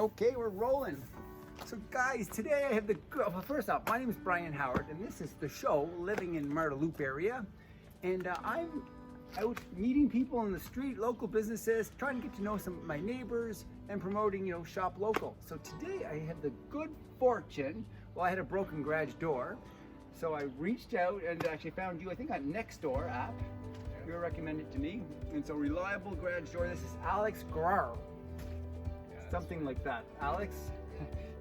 Okay, we're rolling. So guys, today I have well, first off, my name is Brian Howard, and this is the show, Living in Marda Loop area. And I'm out meeting people in the street, local businesses, trying to get to know some of my neighbors and promoting, shop local. So today I have the good fortune, well, I had a broken garage door. So I reached out and actually found you, I think, on Nextdoor app. You were recommended to me. And so reliable garage door, this is Alex Gerov. Something like that, Alex.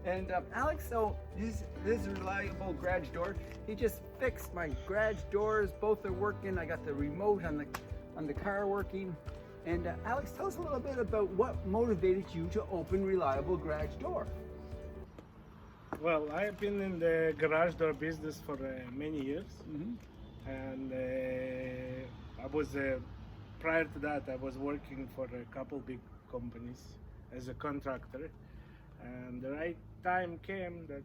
And Alex, so this reliable garage door. He just fixed my garage doors. Both are working. I got the remote on the car working. And Alex, tell us a little bit about what motivated you to open reliable garage door. Well, I've been in the garage door business for many years, and I was prior to that I was working for a couple big companies as a contractor, and the right time came that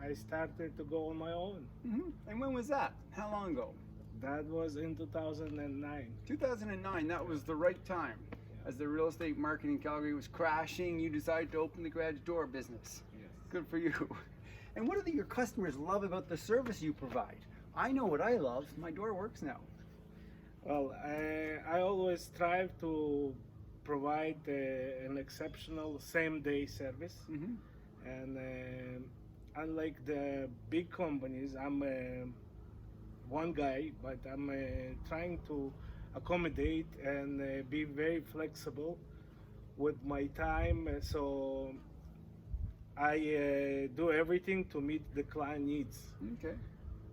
I started to go on my own. And when was that? How long ago? That was in 2009. 2009, that was the right time. As the real estate market in Calgary was crashing, you decided to open the garage door business. Yes. Good for you. And what do your customers love about the service you provide? I know what I love. My door works now. Well, I always strive to provide an exceptional same-day service. And unlike the big companies, I'm one guy, but I'm trying to accommodate and be very flexible with my time. So I do everything to meet the client needs. Okay.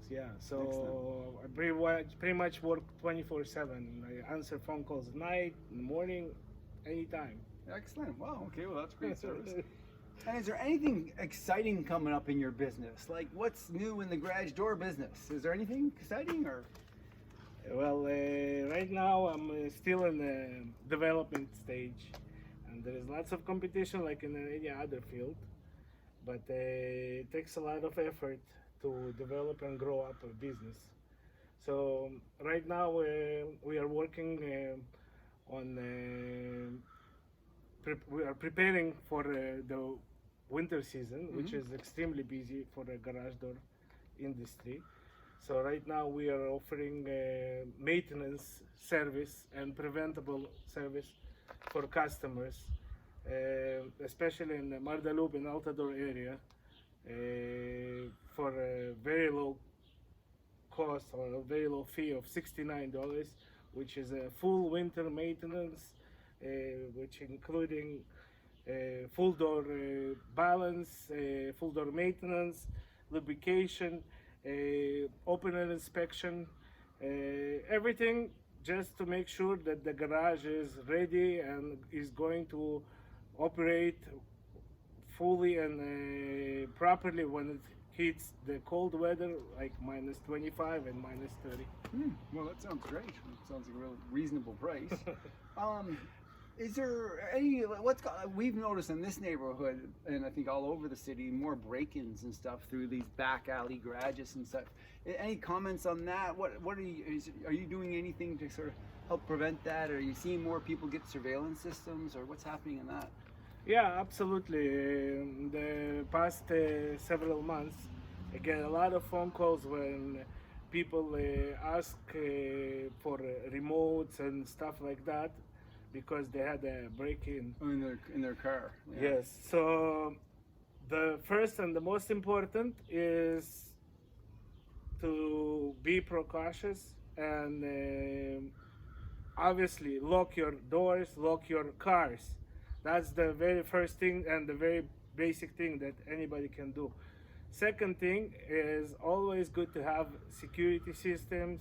Yeah, so I pretty much work 24/7. I answer phone calls at night, in the morning, anytime. Excellent. Wow. Okay. Well, that's great service. And is there anything exciting coming up in your business? Like, what's new in the garage door business? Is there anything exciting or? Well, right now I'm still in the development stage, and there is lots of competition like in any other field, but it takes a lot of effort to develop and grow up a business. So right now we are working on we are preparing for the winter season, which is extremely busy for the garage door industry. So right now we are offering maintenance service and preventable service for customers, especially in the Marda Loop and Altador area, for a very low cost or a very low fee of $69, which is a full winter maintenance, which including full door balance, full door maintenance, lubrication, opener inspection, everything just to make sure that the garage is ready and is going to operate fully and properly when it hits the cold weather like minus 25 and minus 30. Well, that sounds great. It sounds like a real reasonable price. Is there any, we've noticed in this neighborhood, and I think all over the city, more break-ins and stuff through these back alley garages and stuff. Any comments on that? What are you doing anything to sort of help prevent that? Are you seeing more people get surveillance systems, or what's happening in that? Yeah, absolutely. In the past several months, I get a lot of phone calls when people ask for remotes and stuff like that, because they had a break-in in their car. Yeah. Yes. So the first and the most important is to be precautious and obviously lock your doors, lock your cars. That's the very first thing and the very basic thing that anybody can do. Second thing is always good to have security systems,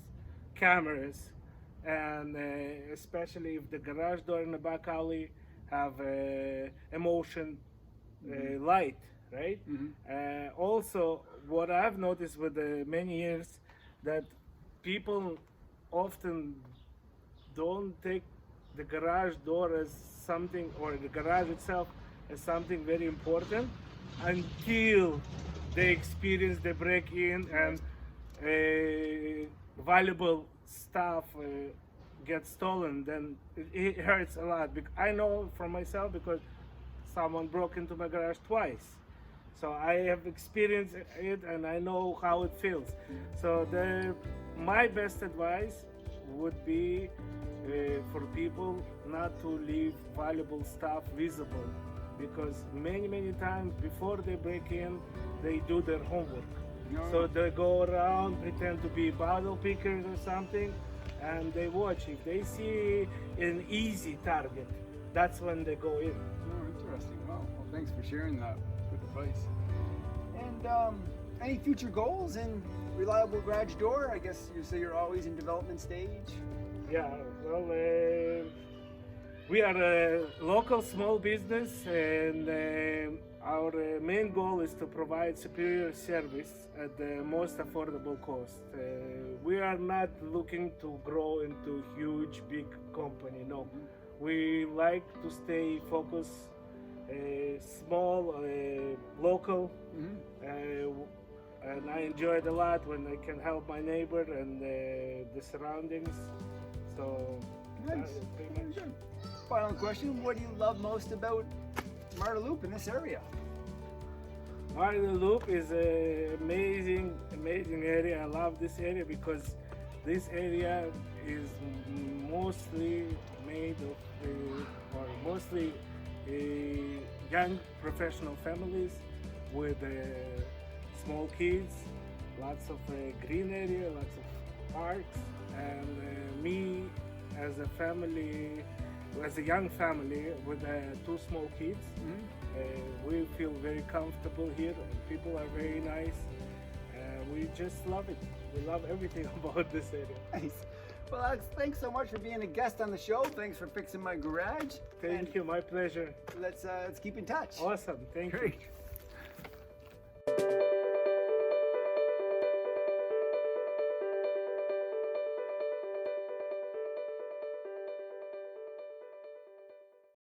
cameras, and especially if the garage door in the back alley have a motion light, right? Also, what I've noticed with many years, that people often don't take the garage door as something, or the garage itself as something very important, until they experience the break-in and valuable stuff gets stolen. Then it hurts a lot. I know from myself, because someone broke into my garage twice. So I have experienced it and I know how it feels. So my best advice would be for people not to leave valuable stuff visible, because many times before they break in, they do their homework. So they go around, pretend to be bottle pickers or something, and they watch. If they see an easy target, that's when they go in. Oh, interesting. Well, thanks for sharing that. Good advice. And any future goals in Reliable Garage Door? I guess you say you're always in development stage. Yeah, well, we are a local small business, and our main goal is to provide superior service at the most affordable cost. We are not looking to grow into huge, big company. No, we like to stay focused, small, local, and I enjoy it a lot when I can help my neighbor and the surroundings. So, Nice. pretty Very much. good. Final question: what do you love most about Marta Loop in this area? Marta Loop is an amazing area. I love this area because this area is mostly made of, or mostly young professional families with small kids, lots of green area, lots of parks, and me as a family, as a young family with two small kids, we feel very comfortable here, and people are very nice. We just love it. We love everything about this area. Nice. Well, Alex, thanks so much for being a guest on the show. Thanks for fixing my garage. Thank you, my pleasure. Let's keep in touch. Awesome, thank you. Great.